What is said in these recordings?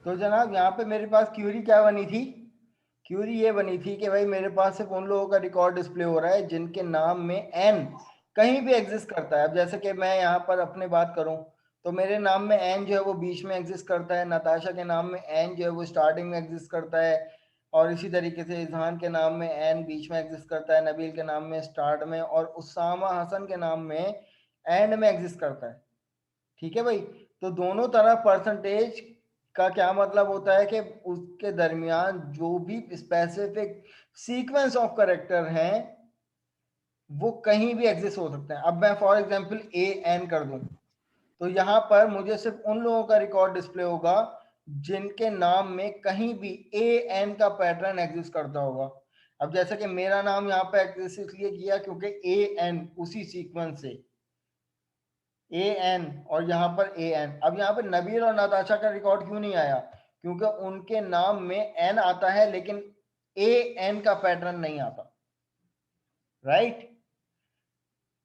तो जनाब यहाँ पे मेरे पास क्यूरी क्या बनी थी, क्यूरी ये बनी थी कि भाई मेरे पास सिर्फ उन लोगों का रिकॉर्ड डिस्प्ले हो रहा है जिनके नाम में एन कहीं भी एग्जिस्ट करता है। अब जैसे कि मैं यहाँ पर अपने बात करूँ तो मेरे नाम में एन जो है वो बीच में एग्जिस्ट करता है, नताशा के नाम में एन जो है वो स्टार्टिंग में एग्जिस्ट करता है, और इसी तरीके से इजहान के नाम में एन बीच में एग्जिस्ट करता है, नबील के नाम में स्टार्ट में, और उसामा हसन के नाम में एंड में एग्जिस्ट करता है। ठीक है भाई। तो दोनों तरफ परसेंटेज का क्या मतलब होता है कि उसके दरमियान जो भी स्पेसिफिक सीक्वेंस ऑफ करेक्टर हैं वो कहीं भी एग्जिस्ट हो सकते हैं। अब मैं फॉर एग्जांपल ए एन कर दूं तो यहाँ पर मुझे सिर्फ उन लोगों का रिकॉर्ड डिस्प्ले होगा जिनके नाम में कहीं भी ए एन का पैटर्न एग्जिस्ट करता होगा। अब जैसे कि मेरा नाम यहाँ पे एग्जिस्ट इसलिए किया क्योंकि ए एन उसी सीक्वेंस से ए एन और यहाँ पर ए एन। अब यहाँ पर नबील और नताशा का रिकॉर्ड क्यों नहीं आया, क्योंकि उनके नाम में एन आता है लेकिन ए एन का पैटर्न नहीं आता। राइट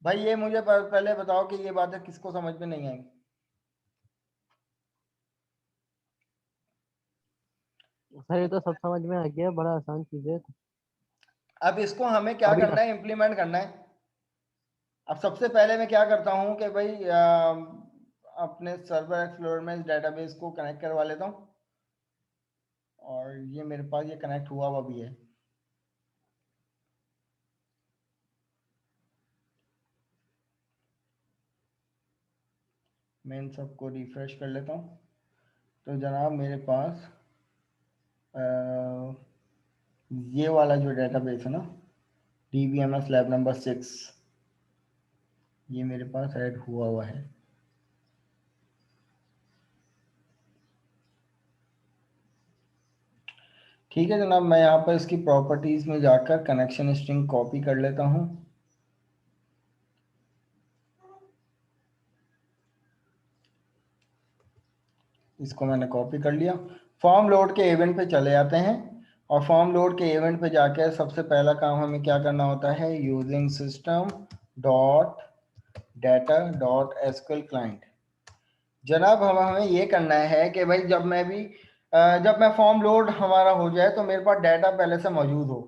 भाई, ये मुझे पहले बताओ कि ये बातें किसको समझ में नहीं आएंगी। सर ये तो सब समझ में आ गया, बड़ा आसान चीज है। अब इसको हमें क्या अभी करना है, इम्प्लीमेंट करना है। अब सबसे पहले मैं क्या करता हूँ कि भाई अपने सर्वर एक्सप्लोरर में इस डेटाबेस को कनेक्ट करवा लेता हूँ, और ये मेरे पास ये कनेक्ट हुआ हुआ भी है। मैं इन सबको रिफ्रेश कर लेता हूँ। तो जनाब मेरे पास ये वाला जो डेटाबेस है ना, DBMS लैब नंबर 6, ये मेरे पास ऐड हुआ हुआ है। ठीक है जनाब, मैं यहाँ पर इसकी प्रॉपर्टीज में जाकर कनेक्शन स्ट्रिंग कॉपी कर लेता हूँ। इसको मैंने कॉपी कर लिया। फॉर्म लोड के इवेंट पे चले जाते हैं, और फॉर्म लोड के इवेंट पे जाकर सबसे पहला काम हमें क्या करना होता है, using system dot data dot SQL client. जनाब हमें ये करना है कि भाई जब मैं फॉर्म लोड हमारा हो जाए तो मेरे पास डाटा पहले से मौजूद हो।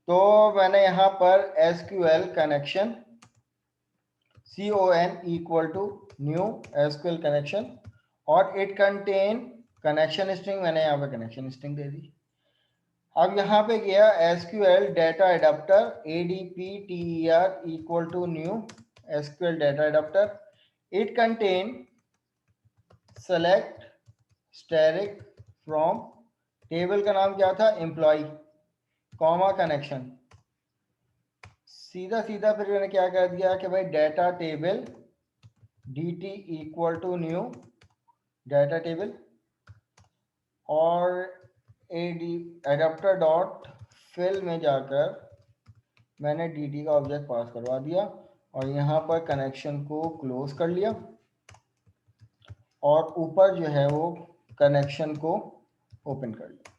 तो मैंने यहाँ पर SQL connection CON equal to new SQL connection, और इट कंटेन कनेक्शन स्ट्रिंग, मैंने यहाँ पे कनेक्शन स्ट्रिंग दे दी। अब यहाँ पे गया SQL data adapter ADPTER equal to new SQL data adapter, it contain select asterisk from, table का नाम क्या था, एम्प्लॉय, कॉमा कनेक्शन। सीधा सीधा फिर मैंने क्या कर दिया कि भाई data table DT equal to new data table, और एडी एडाप्टर डॉट फिल में जाकर मैंने DT का ऑब्जेक्ट पास करवा दिया, और यहाँ पर कनेक्शन को क्लोज कर लिया, और ऊपर जो है वो कनेक्शन को ओपन कर लिया।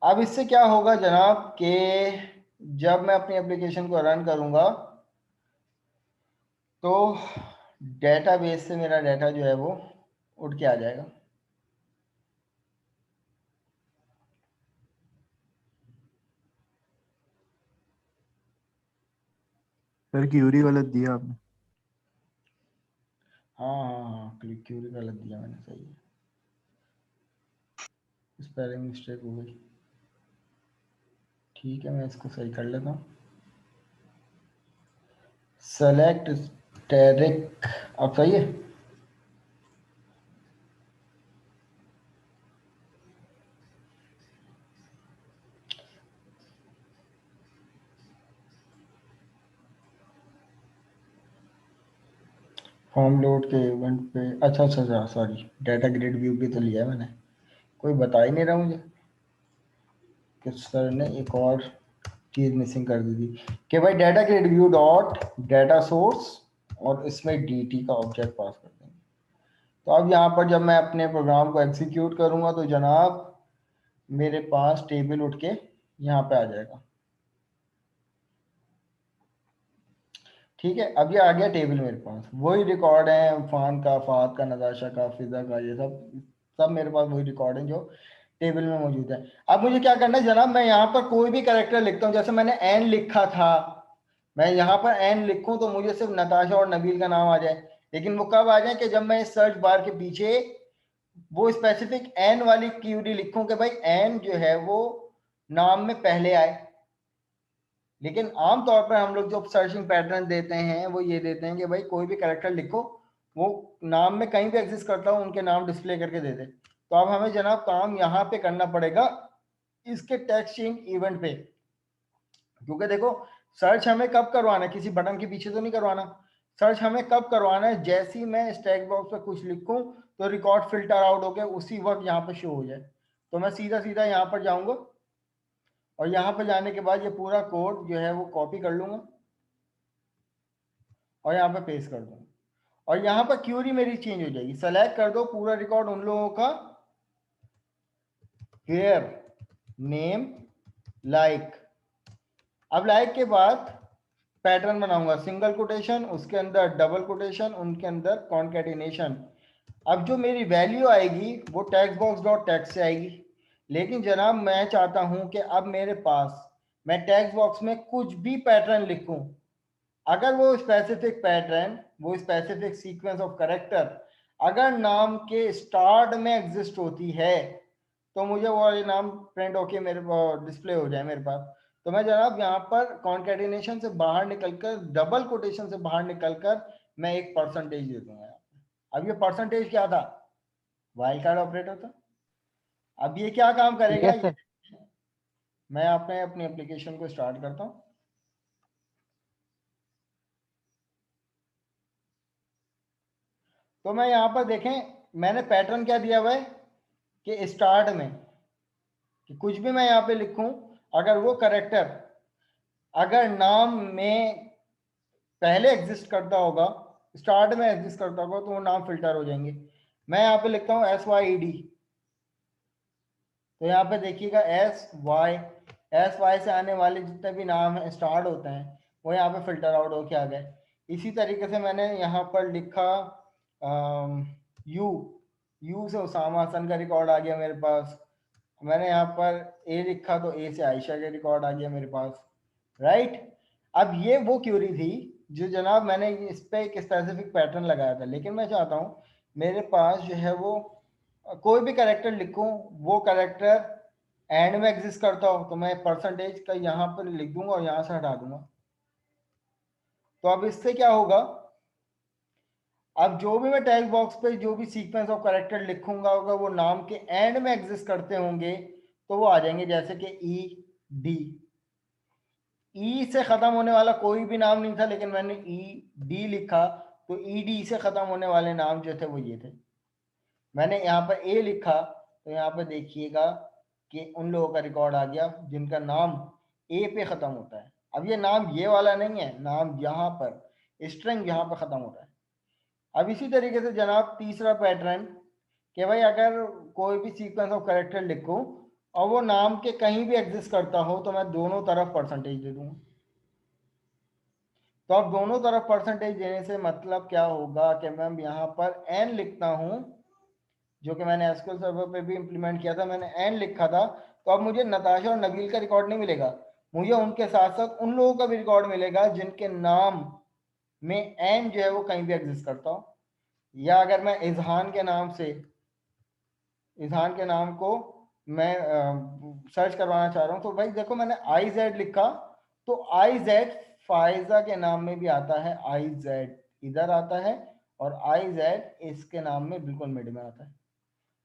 अब इससे क्या होगा जनाब कि जब मैं अपनी एप्लीकेशन को रन करूंगा तो डेटाबेस से मेरा डाटा जो है वो उठ के आ जाएगा। सर क्यूरी गलत दिया आपने। हाँ हाँ हाँ, क्लिक क्यूरी गलत दिया मैंने, सही है, स्पेलिंग मिस्टेक हो गई। ठीक है, मैं इसको सही कर लेता हूँ। सेलेक्ट स्टैरिक, अब सही है। फॉर्म लोड के इवेंट पे, अच्छा अच्छा अच्छा, सॉरी, डाटा ग्रिड व्यू भी तो लिया है मैंने, कोई बता ही नहीं रहा मुझे कि सर ने एक और चीज़ मिसिंग कर दी थी कि भाई data grid view dot data source, और इसमें DT का ऑब्जेक्ट पास कर देंगे। तो अब यहाँ पर जब मैं अपने प्रोग्राम को एग्जीक्यूट करूँगा तो जनाब मेरे पास टेबल उठ के यहाँ पे आ जाएगा। ठीक है, अब ये आ गया टेबल, मेरे पास वही रिकॉर्ड है, फान का, फात का, नताशा का, फिजा का, ये सब सब मेरे पास वही रिकॉर्ड है जो टेबल में मौजूद है। अब मुझे क्या करना है जनाब, मैं यहाँ पर कोई भी कैरेक्टर लिखता हूँ, जैसे मैंने एन लिखा था, मैं यहाँ पर एन लिखूं तो मुझे सिर्फ नताशा और नबील का नाम आ जाए, लेकिन वो कब आ जाए कि जब मैं इस सर्च बार के पीछे वो स्पेसिफिक एन वाली क्यूरी लिखूं कि भाई एन जो है वो नाम में पहले आए। लेकिन आमतौर पर हम लोग जो सर्चिंग पैटर्न देते हैं वो ये देते हैं कि भाई कोई भी कैरेक्टर लिखो, वो नाम में कहीं भी एग्जिस्ट करता हो उनके नाम डिस्प्ले करके दे दे। तो अब हमें जनाब काम यहाँ पे करना पड़ेगा इसके टेक्स्ट चेंज इवेंट पे, क्योंकि देखो सर्च हमें कब करवाना है, किसी बटन के पीछे तो नहीं करवाना। सर्च हमें कब करवाना है, जैसे ही मैं स्टैक बॉक्स पे कुछ लिखूं तो रिकॉर्ड फिल्टर आउट हो गया उसी वक्त यहाँ पे शो हो जाए। तो मैं सीधा सीधा यहाँ पर जाऊंगा और यहाँ पर जाने के बाद ये पूरा कोड जो है वो कॉपी कर लूंगा और यहाँ पे पेस्ट कर दूंगा, और यहाँ पर क्यूरी मेरी चेंज हो जाएगी। सेलेक्ट कर दो पूरा रिकॉर्ड उन लोगों का वेयर नेम लाइक। अब लाइक के बाद पैटर्न बनाऊंगा, सिंगल कोटेशन, उसके अंदर डबल कोटेशन, उनके अंदर कॉन्केटिनेशन। अब जो मेरी वैल्यू आएगी वो टेक्स्ट बॉक्स डॉट टेक्स्ट से आएगी, लेकिन जनाब मैं चाहता हूं कि अब मेरे पास मैं टेक्स्ट बॉक्स में कुछ भी पैटर्न लिखूं, अगर वो स्पेसिफिक पैटर्न, वो स्पेसिफिक सीक्वेंस ऑफ कैरेक्टर अगर नाम के स्टार्ट में एग्जिस्ट होती है तो मुझे वो वाले नाम प्रिंट होके मेरे डिस्प्ले हो जाए मेरे पास। तो मैं जनाब यहाँ पर कॉन्केटिनेशन से बाहर निकलकर, डबल कोटेशन से बाहर निकलकर मैं एक परसेंटेज दे दूंगा। अब ये परसेंटेज क्या था, वाइल्ड कार्ड ऑपरेटर था। अब ये क्या काम करेगा, यस सर। मैं अपनी एप्लीकेशन को स्टार्ट करता हूँ। तो मैं यहाँ पर देखें मैंने पैटर्न क्या दिया हुआ है कि स्टार्ट में कि कुछ भी मैं यहाँ पे लिखूं, अगर वो कैरेक्टर अगर नाम में पहले एग्जिस्ट करता होगा, स्टार्ट में एग्जिस्ट करता होगा, तो वो नाम फिल्टर हो जाएंगे। मैं यहाँ पे लिखता हूँ SYED, तो यहाँ पे देखिएगा SY से आने वाले जितने भी नाम है स्टार्ट होते हैं वो यहाँ पे फिल्टर आउट होके आ गए। इसी तरीके से मैंने यहाँ पर लिखा यू से उसामा हसन का रिकॉर्ड आ गया मेरे पास। मैंने यहाँ पर ए लिखा तो ए से आयशा का रिकॉर्ड आ गया मेरे पास, राइट। अब ये वो क्यूरी थी जो जनाब मैंने इस पे एक स्पेसिफिक पैटर्न लगाया था, लेकिन मैं चाहता हूँ मेरे पास जो है वो कोई भी कैरेक्टर लिखूं, वो कैरेक्टर एंड में एग्जिस्ट करता हो, तो मैं परसेंटेज का यहाँ पर लिख दूंगा और यहाँ से हटा दूंगा। तो अब इससे क्या होगा, अब जो भी मैं टेक्स्ट बॉक्स पे जो भी सीक्वेंस ऑफ कैरेक्टर लिखूंगा अगर वो नाम के एंड में एग्जिस्ट करते होंगे तो वो आ जाएंगे, जैसे कि ई से खत्म होने वाला कोई भी नाम नहीं था, लेकिन मैंने डी लिखा तो डी से खत्म होने वाले नाम जो थे वो ये थे। मैंने यहाँ पर ए लिखा तो यहाँ पर देखिएगा कि उन लोगों का रिकॉर्ड आ गया जिनका नाम ए पे खत्म होता है। अब ये नाम ये वाला नहीं है, नाम यहाँ पर स्ट्रिंग यहाँ पर खत्म होता है। अब इसी तरीके से जनाब तीसरा पैटर्न कि भाई अगर कोई भी सीक्वेंस ऑफ कैरेक्टर लिखूं और वो नाम के कहीं भी एग्जिस्ट करता हो तो मैं दोनों तरफ परसेंटेज दे दूंगा। तो अब दोनों तरफ परसेंटेज देने से मतलब क्या होगा कि मैं यहाँ पर एन लिखता हूँ, जो कि मैंने एसक्यूएल सर्वर पे भी इंप्लीमेंट किया था, मैंने एन लिखा था, तो अब मुझे नताशा और नबील का रिकॉर्ड नहीं मिलेगा, मुझे उनके साथ साथ उन लोगों का भी रिकॉर्ड मिलेगा जिनके नाम में एन जो है वो कहीं भी एग्जिस्ट करता हो। या अगर मैं इजहान के नाम से, इजहान के नाम को मैं सर्च करवाना चाह रहा हूँ, तो भाई देखो मैंने IZ लिखा तो IZ फायजा के नाम में भी आता है, IZ इधर आता है और IZ इसके नाम में बिल्कुल मिड में आता है।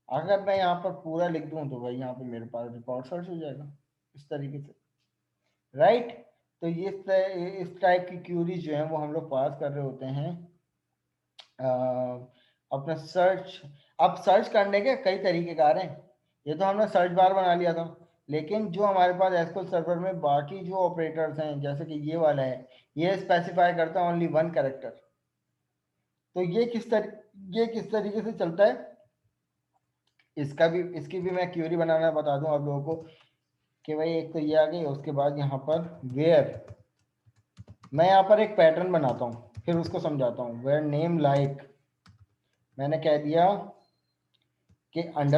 अगर मैं यहाँ पर पूरा लिख दूं तो भाई यहाँ पे मेरे पास रिकॉर्ड सर्च हो जाएगा इस तरीके से, राइट। तो ये इस टाइप की क्यूरीज जो है वो हम लोग पास कर रहे होते हैं अपना सर्च। अब सर्च करने के कई तरीकेकार हैं, ये तो हमने सर्च बार बना लिया था, लेकिन जो हमारे पास एसक्यूएल सर्वर में बाकी जो ऑपरेटर्स हैं जैसे कि ये वाला है, ये स्पेसिफाई करता है ओनली वन कैरेक्टर। तो ये किस तरीके से चलता है, इसकी भी मैं क्यूरी बनाना बता दूं आप लोगों को कि भाई एक तो ये आ गई, उसके बाद यहाँ पर वेयर, मैं यहाँ पर एक पैटर्न बनाता हूँ फिर उसको समझाता हूँ। वेयर नेम लाइक मैंने कह दिया कि _@_.com।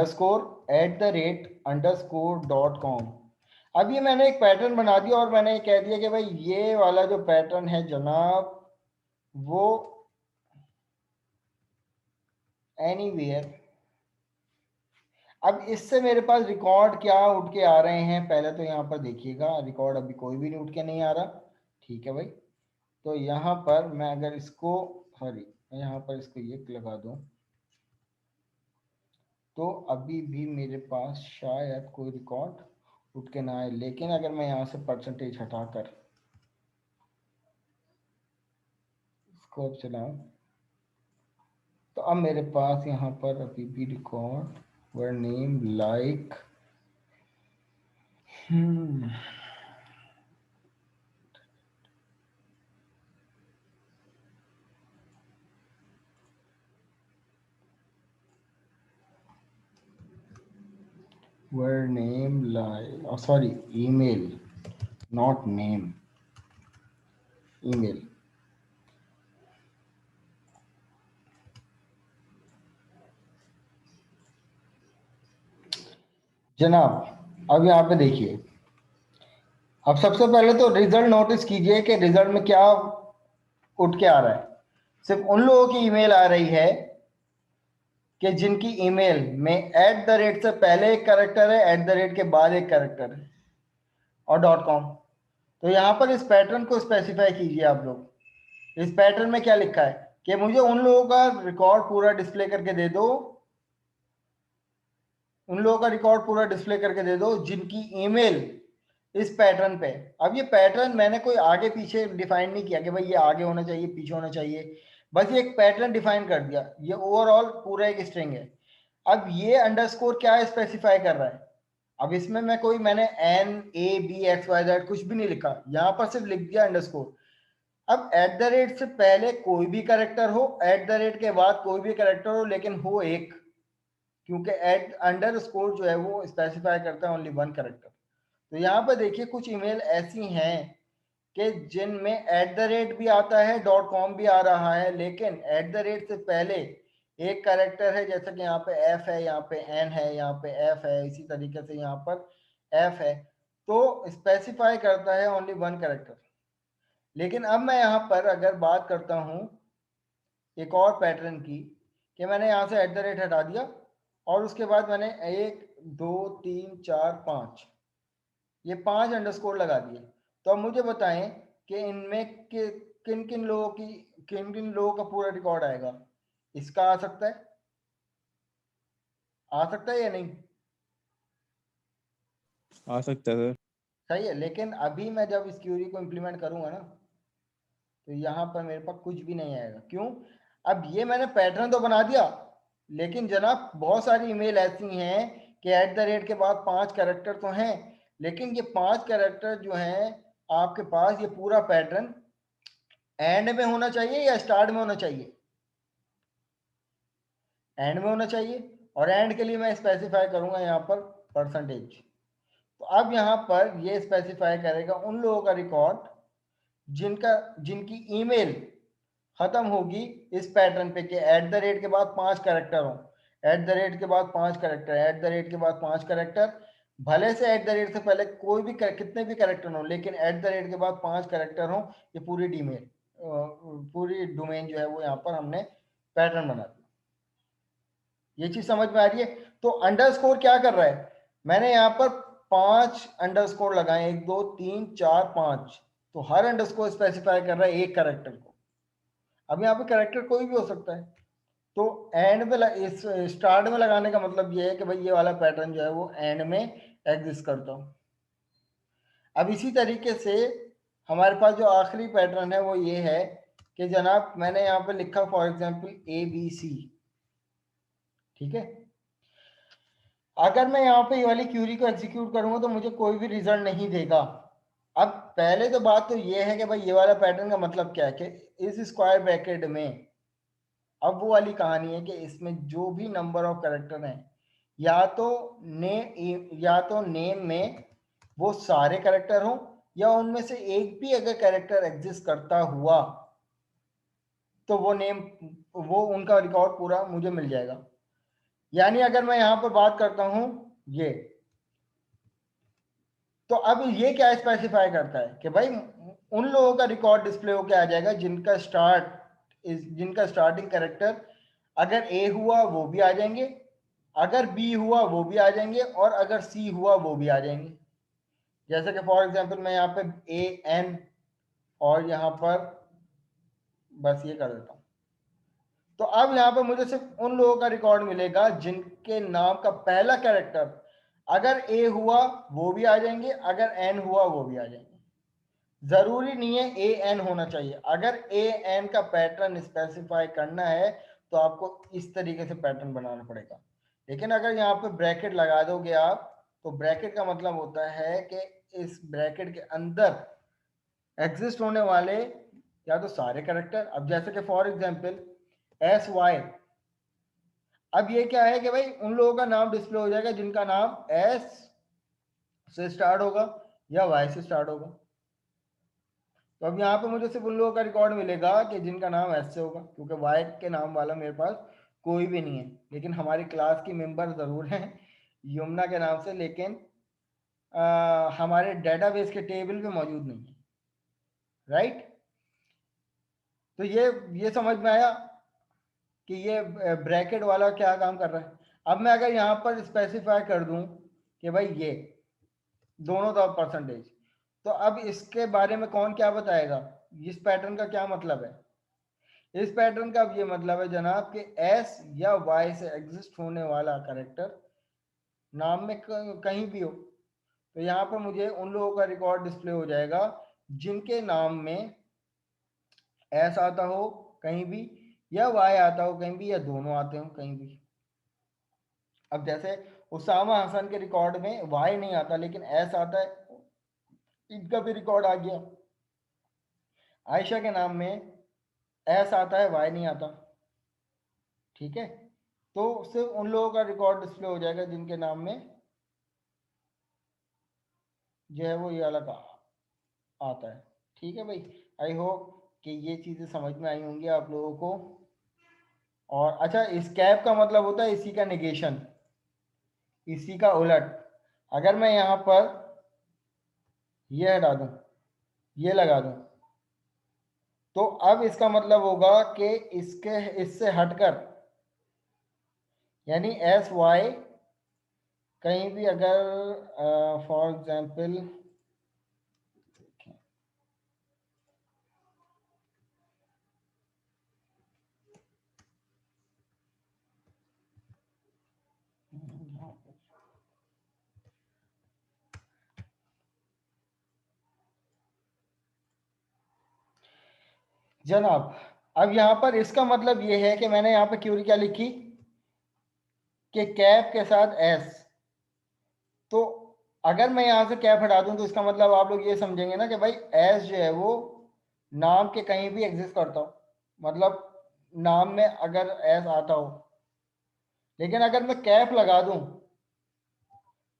अब ये मैंने एक पैटर्न बना दिया और मैंने कह दिया कि भाई ये वाला जो पैटर्न है जनाब वो एनीवेयर। अब इससे मेरे पास रिकॉर्ड क्या उठ के आ रहे हैं, पहले तो यहाँ पर देखिएगा, रिकॉर्ड अभी कोई भी नहीं उठ के नहीं आ रहा, ठीक है भाई। तो यहाँ पर मैं अगर इसको सॉरी यहाँ पर इसको ये लगा दूं तो अभी भी मेरे पास शायद कोई रिकॉर्ड उठ के ना आए। लेकिन अगर मैं यहाँ से परसेंटेज हटाकर इसको अब चलाऊं तो अब मेरे पास यहाँ पर अभी भी record were name like were name like sorry email not name email। जनाब अब यहाँ पे देखिए, अब सबसे पहले तो रिजल्ट नोटिस कीजिए कि रिजल्ट में क्या उठ के आ रहा है। सिर्फ उन लोगों की ईमेल आ रही है कि जिनकी ईमेल में @ से पहले एक कैरेक्टर है, @ के बाद एक कैरेक्टर है और .com। तो यहाँ पर इस पैटर्न को स्पेसिफाई कीजिए आप लोग। इस पैटर्न में क्या लिखा है कि मुझे उन लोगों का रिकॉर्ड पूरा डिस्प्ले करके दे दो, उन लोगों का रिकॉर्ड पूरा डिस्प्ले करके दे दो जिनकी ईमेल इस पैटर्न पे। अब ये पैटर्न मैंने कोई आगे पीछे डिफाइन नहीं किया कि भाई ये आगे होना चाहिए पीछे होना चाहिए, बस ये एक पैटर्न डिफाइन कर दिया। ये ओवरऑल पूरा एक स्ट्रिंग है। अब ये अंडरस्कोर क्या स्पेसिफाई कर रहा है, अब इसमें मैं कोई मैंने NABXYZ कुछ भी नहीं लिखा, यहाँ पर सिर्फ लिख दिया अंडरस्कोर। अब @ से पहले कोई भी कैरेक्टर हो, @ के बाद कोई भी कैरेक्टर हो, लेकिन हो एक, क्योंकि अंडरस्कोर जो है वो स्पेसिफाई करता है ओनली वन कैरेक्टर। तो यहाँ पर देखिए कुछ ईमेल ऐसी हैं कि जिनमें @ भी आता है, .com भी आ रहा है, लेकिन @ से पहले एक कैरेक्टर है, जैसे कि यहाँ पे F है, यहाँ पे N है, यहाँ पे F है, इसी तरीके से यहाँ पर F है, तो स्पेसिफाई करता है ओनली वन कैरेक्टर। लेकिन अब मैं यहाँ पर अगर बात करता हूँ एक और पैटर्न की कि मैंने यहाँ से @ हटा दिया और उसके बाद मैंने 1 2 3 4 5 ये 5 अंडरस्कोर लगा दिए। तो अब मुझे बताएं कि इनमें किन किन लोगों का पूरा रिकॉर्ड आएगा। इसका आ सकता है या नहीं? आ सकता है सर। सही है, लेकिन अभी मैं जब इस क्यूरी को इम्प्लीमेंट करूंगा ना तो यहाँ पर मेरे पास कुछ भी नहीं आएगा। क्यों? अब ये मैंने पैटर्न तो बना दिया, लेकिन जनाब बहुत सारी ईमेल ऐसी हैं कि @ के बाद 5 कैरेक्टर तो हैं, लेकिन ये 5 कैरेक्टर जो हैं आपके पास, ये पूरा पैटर्न एंड में होना चाहिए या स्टार्ट में होना चाहिए? एंड में होना चाहिए, और एंड के लिए मैं स्पेसिफाई करूंगा यहाँ पर %। तो अब यहाँ पर ये स्पेसिफाई करेगा उन लोगों का रिकॉर्ड जिनकी ईमेल खत्म होगी इस पैटर्न पे कि @ के बाद 5 कैरेक्टर हो, @ के बाद 5 कैरेक्टर, @ के बाद 5 कैरेक्टर, भले से @ से पहले कोई भी कितने भी कैरेक्टर हो, लेकिन @ के बाद 5 कैरेक्टर हो। ये पूरी डोमेन जो है वो यहाँ पर हमने पैटर्न बना दिया। ये चीज समझ में आ रही है? तो अंडरस्कोर क्या कर रहा है, मैंने यहाँ पर 5 अंडरस्कोर लगाए, 1 2 3 4 5, तो हर अंडरस्कोर स्पेसिफाई कर रहा है एक कैरेक्टर को। अब यहाँ पे कैरेक्टर कोई भी हो सकता है। तो एंड में इस स्टार्ट में लगाने का मतलब ये है कि भाई ये वाला पैटर्न जो है वो एंड में एग्जिस्ट करता हूँ। अब इसी तरीके से हमारे पास जो आखिरी पैटर्न है वो ये है कि जनाब मैंने यहाँ पे लिखा फॉर एग्जांपल ABC, ठीक है। अगर मैं यहाँ पे ये वाली क्यूरी को एग्जीक्यूट करूंगा तो मुझे कोई भी रिजल्ट नहीं देगा। अब पहले तो बात तो ये है कि भाई ये वाला पैटर्न का मतलब क्या है कि इस स्क्वायर ब्रैकेट में, अब वो वाली कहानी है कि इसमें जो भी नंबर ऑफ कैरेक्टर हैं, या तो नेम में वो सारे कैरेक्टर हों, या उनमें से एक भी अगर कैरेक्टर एग्जिस्ट करता हुआ तो वो उनका रिकॉर्ड पूरा मुझे मिल जाएगा। यानी अगर मैं यहां पर बात करता हूं ये, तो अब ये क्या स्पेसिफाई करता है कि भाई उन लोगों का रिकॉर्ड डिस्प्ले होकर आ जाएगा जिनका स्टार्टिंग कैरेक्टर अगर ए हुआ वो भी आ जाएंगे, अगर बी हुआ वो भी आ जाएंगे, और अगर सी हुआ वो भी आ जाएंगे। जैसे कि फॉर एग्जांपल मैं यहाँ पे ए एन और यहाँ पर बस ये कर देता हूँ। तो अब यहाँ पे मुझे सिर्फ उन लोगों का रिकॉर्ड मिलेगा जिनके नाम का पहला कैरेक्टर अगर ए हुआ वो भी आ जाएंगे, अगर एन हुआ वो भी आ जाएंगे। जरूरी नहीं है ए एन होना चाहिए। अगर ए एन का पैटर्न स्पेसिफाई करना है तो आपको इस तरीके से पैटर्न बनाना पड़ेगा। लेकिन अगर यहाँ पे ब्रैकेट लगा दोगे आप, तो ब्रैकेट का मतलब होता है कि इस ब्रैकेट के अंदर एग्जिस्ट होने वाले या तो सारे कैरेक्टर, अब जैसे कि फॉर एग्जांपल एस वाई, अब ये क्या है कि भाई उन लोगों का नाम डिस्प्ले हो जाएगा जिनका नाम एस से स्टार्ट होगा या वाई से स्टार्ट होगा। तो अब यहाँ पे मुझे सिर्फ उन लोगों का रिकॉर्ड मिलेगा कि जिनका नाम एस से होगा, क्योंकि वाई के नाम वाला मेरे पास कोई भी नहीं है। लेकिन हमारी क्लास की मेंबर जरूर हैं यमुना के नाम से, लेकिन हमारे डेटाबेस के टेबल पे मौजूद नहीं है। राइट, तो ये समझ में आया कि ये ब्रैकेट वाला क्या काम कर रहा है। अब मैं अगर यहाँ पर स्पेसिफाई कर दूं कि भाई ये दोनों तरफ परसेंटेज, तो अब इसके बारे में कौन क्या बताएगा, इस पैटर्न का क्या मतलब है। इस पैटर्न का अब ये मतलब है जनाब कि एस या वाई से एग्जिस्ट होने वाला कैरेक्टर नाम में कहीं भी हो, तो यहाँ पर मुझे उन लोगों का रिकॉर्ड डिस्प्ले हो जाएगा जिनके नाम में एस आता हो कहीं भी या वाई आता हो कहीं भी, या दोनों आते हो कहीं भी। अब जैसे उसामा हसन के रिकॉर्ड में वाई नहीं आता लेकिन एस आता है, इनका भी रिकॉर्ड आ गया। आयशा के नाम में एस आता है, वाई नहीं आता। ठीक है, तो सिर्फ उन लोगों का रिकॉर्ड डिस्प्ले हो जाएगा जिनके नाम में जो है वो ये अलग आता है। ठीक है भाई, आई होप कि ये चीज़ें समझ में आई होंगी आप लोगों को। और अच्छा, इस कैप का मतलब होता है इसी का नेगेशन, इसी का उलट। अगर मैं यहाँ पर ये हटा दूं, ये लगा दूं, तो अब इसका मतलब होगा कि इससे हटकर, यानी एस वाई कहीं भी अगर फॉर एग्जांपल जनाब, अब यहाँ पर इसका मतलब ये है कि मैंने यहाँ पर क्यूरी क्या लिखी कि कैप के साथ एस, तो अगर मैं यहाँ से कैप हटा दूं तो इसका मतलब आप लोग ये समझेंगे ना कि भाई एस जो है वो नाम के कहीं भी एग्जिस्ट करता हो, मतलब नाम में अगर एस आता हो। लेकिन अगर मैं कैप लगा दूं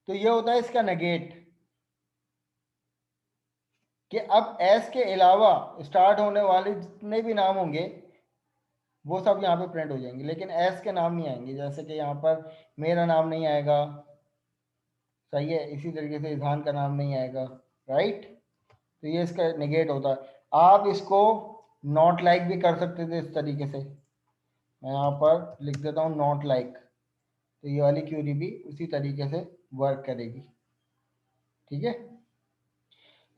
तो ये होता है इसका नेगेट, कि अब एस के अलावा स्टार्ट होने वाले जितने भी नाम होंगे वो सब यहाँ पे प्रिंट हो जाएंगे, लेकिन एस के नाम नहीं आएंगे। जैसे कि यहाँ पर मेरा नाम नहीं आएगा, सही है, इसी तरीके से इजहान का नाम नहीं आएगा। राइट, तो ये इसका नेगेट होता है। आप इसको नॉट लाइक भी कर सकते थे इस तरीके से, मैं यहाँ पर लिख देता हूँ नॉट लाइक, तो ये वाली क्यूरी भी उसी तरीके से वर्क करेगी। ठीक है,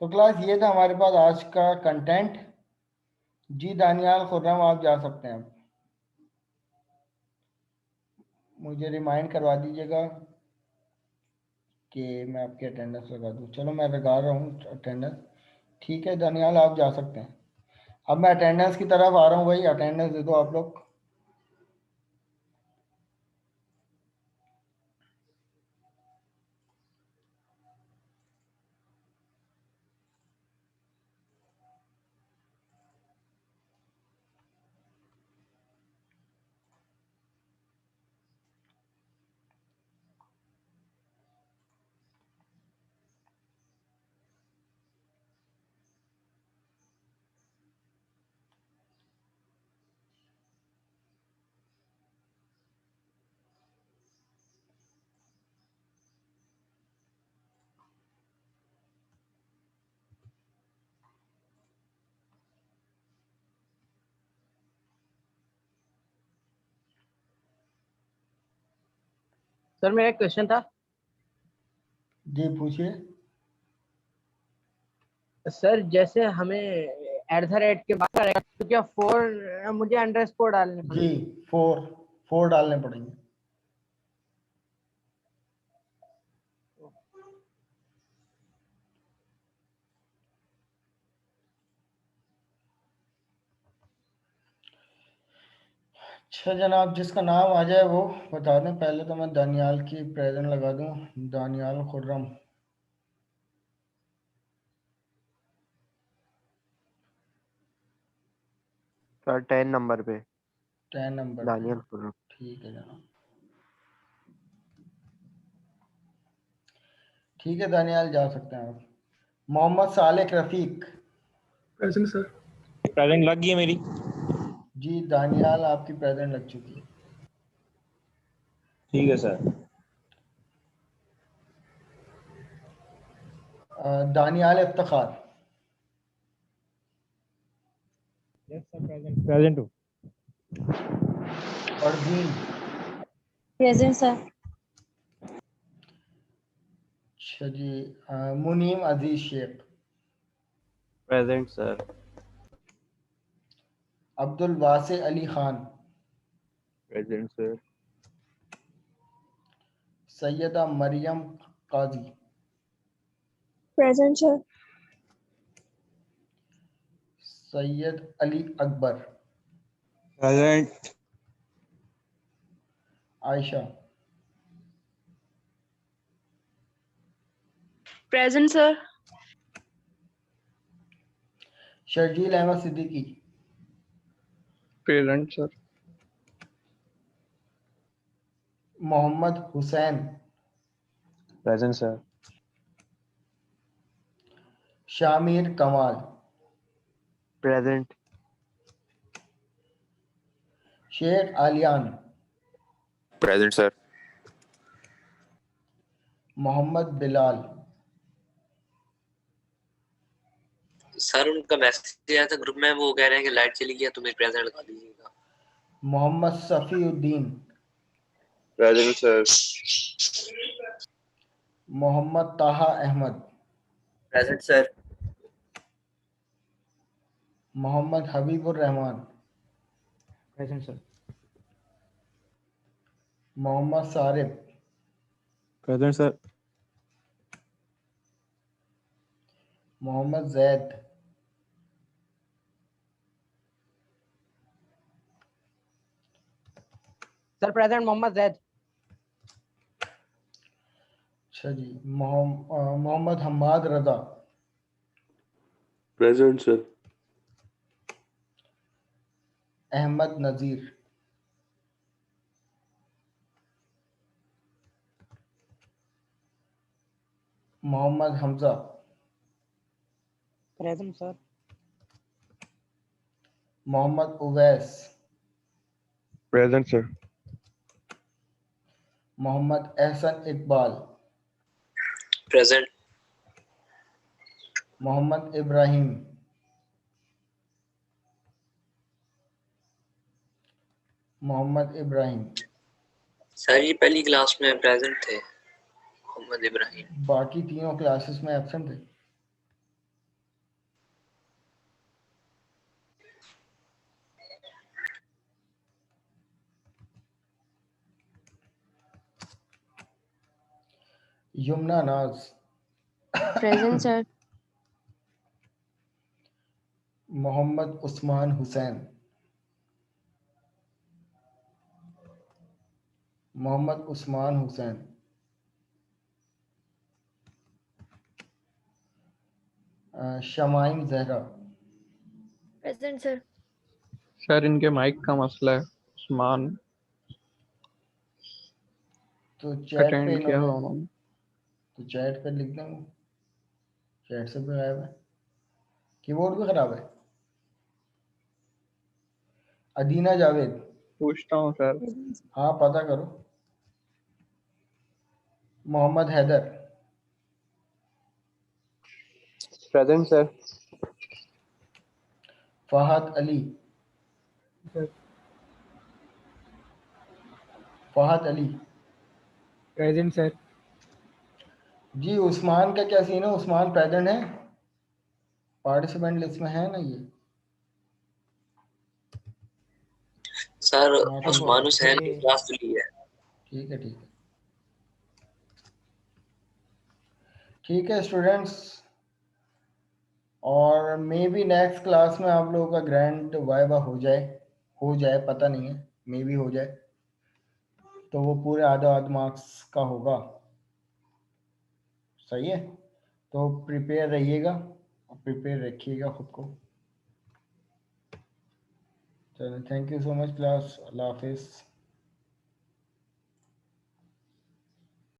तो क्लास ये था हमारे पास आज का कंटेंट। जी दानियाल खुर्रम, आप जा सकते हैं। मुझे रिमाइंड करवा दीजिएगा कि मैं आपकी अटेंडेंस लगा दूँ। चलो मैं लगा रहा हूँ अटेंडेंस। ठीक है दानियाल, आप जा सकते हैं। अब मैं अटेंडेंस की तरफ आ रहा हूँ भाई, अटेंडेंस दे दो आप लोग। सर मेरा एक क्वेश्चन था। जी पूछिए। सर जैसे हमें @ के बाद रहेगा तो क्या 4 मुझे अंडरस्कोर डालने जी पड़ेंगे? 4 डालने पड़ेंगे। अच्छा जनाब, जिसका नाम आ जाए वो बता दें। पहले तो मैं दानियाल की प्रेजेंट लगा दूं। दानियाल खुर्रम। सर 10 नंबर पे 10 नंबर पे। दानियल खुर्रम। ठीक है जनाब। ठीक है दानियाल, जा सकते हैं आप। Mohammad Salek Rafiq. Present sir. Present लग गई है मेरी। जी दानियाल, आपकी प्रेजेंट लग चुकी है। ठीक है sir. Daniyal Iftikhar. Yes sir, present हूँ। फरजीन। Present sir. अच्छा जी। Munim Aziz Shaikh. Present sir. Abdul Wase Ali Khan. Present sir. Syeda Mariyam Qazi. Present sir. Syed Ali Akbar. Present. Ayesha. Present sir. Sharjeel Ahmed Siddiqui. Present sir. Mohammed Hussain. Present sir. Shamir Kamal. Present. Shaikh Aliyan. Present sir. Mohammed Bilal. Sir उनका मैसेज आया था ग्रुप में, वो कह रहे हैं कि लाइट चली गई है तो मेरे प्रेजेंट लगा दीजिएगा। Mohammed Safiuddin. Present sir. Mohammed Taha Ahmed. Present sir. Mohammed Habibur Rahman. Present sir. Mohammed Sarib. Present sir. Mohammed Zaid. Sir present Mohammed Zaid. अच्छा जी। Mohammed Hammad Raza. Present sir. Ahmed Nazir. Mohammed Hamza. Present sir. Mohammed Uwais. Present sir. Mohammed Ehsan Iqbal. Present. Mohammed Ibrahim. Mohammed Ibrahim. Sir ये पहली क्लास में प्रेजेंट थे, मोहम्मद इब्राहिम। बाकी तीनों क्लासेस में एब्सेंट थे। Yamuna Naz. Present sir. Mohammad Usman Hussain. Mohammad Usman Hussain. Shamaim Zahra. Present sir. Sir इनके माइक का मसला है। उस्मान तो चैट पे अटेंड किया इन्होंने, हुआ उन्होंने। तो चैट पे लिख देंगे। चैट से भी गायब है। कीबोर्ड भी खराब है। अदीना जावेद। पूछता हूँ सर। हाँ पता करो। Mohammed Haider. Present sir. Fahad Ali. Fahad Ali. Present sir. जी उस्मान का क्या सीन है? उस्मान प्रेजेंट है? पार्टिसिपेंट लिस्ट में है ना ये? सर हाँ, ठीक उस्मान है हुसैन की क्लास तो ली है। ठीक है ठीक है ठीक है स्टूडेंट्स, और मे बी नेक्स्ट क्लास में आप लोगों का ग्रैंड वाइवा हो जाए पता नहीं है, मे बी हो जाए, तो वो पूरे आधा मार्क्स का होगा। सही है, तो प्रिपेयर रहिएगा, प्रिपेयर रखिएगा खुद को। चलो thank you so much class, Allah हाफिज़।